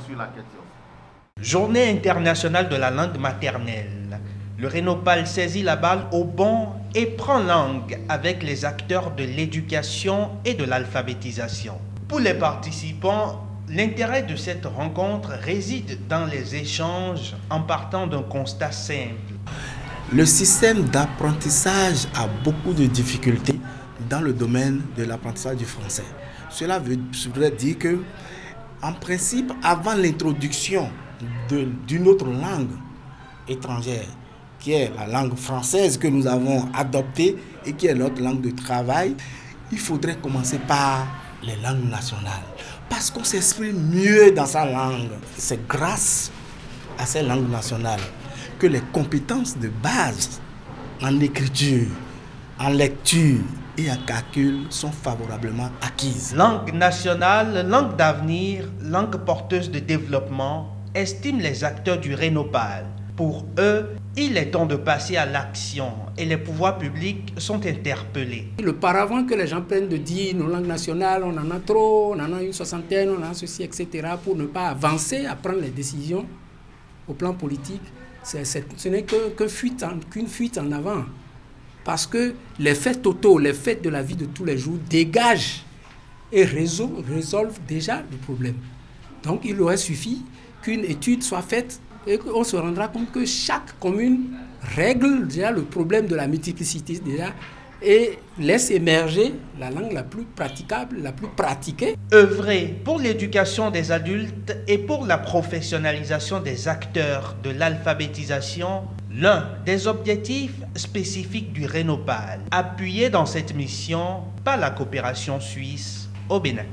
sur la question. Journée internationale de la langue maternelle. Le Rénopal saisit la balle au bon et prend langue avec les acteurs de l'éducation et de l'alphabétisation. Pour les participants, l'intérêt de cette rencontre réside dans les échanges en partant d'un constat simple. Le système d'apprentissage a beaucoup de difficultés dans le domaine de l'apprentissage du français. Cela voudrait dire que, en principe, avant l'introduction d'une autre langue étrangère, qui est la langue française que nous avons adoptée et qui est notre langue de travail, il faudrait commencer par les langues nationales. Parce qu'on s'exprime mieux dans sa langue. C'est grâce à ces langues nationales que les compétences de base en écriture, en lecture et en calcul sont favorablement acquises. Langue nationale, langue d'avenir, langue porteuse de développement, estiment les acteurs du Rénopal. Pour eux, il est temps de passer à l'action et les pouvoirs publics sont interpellés. Le paravent que les gens prennent de dire nos langues nationales, on en a trop, on en a une soixantaine, on en a ceci, etc. pour ne pas avancer à prendre les décisions au plan politique, ce n'est qu'une fuite en avant. Parce que les faits totaux, les faits de la vie de tous les jours dégagent et résolvent déjà le problème. Donc il aurait suffi qu'une étude soit faite et qu'on se rendra compte que chaque commune règle déjà le problème de la multiplicité déjà et laisse émerger la langue la plus praticable, la plus pratiquée. Œuvrer pour l'éducation des adultes et pour la professionnalisation des acteurs de l'alphabétisation, l'un des objectifs spécifiques du Rénopal, appuyé dans cette mission par la coopération suisse au Bénin.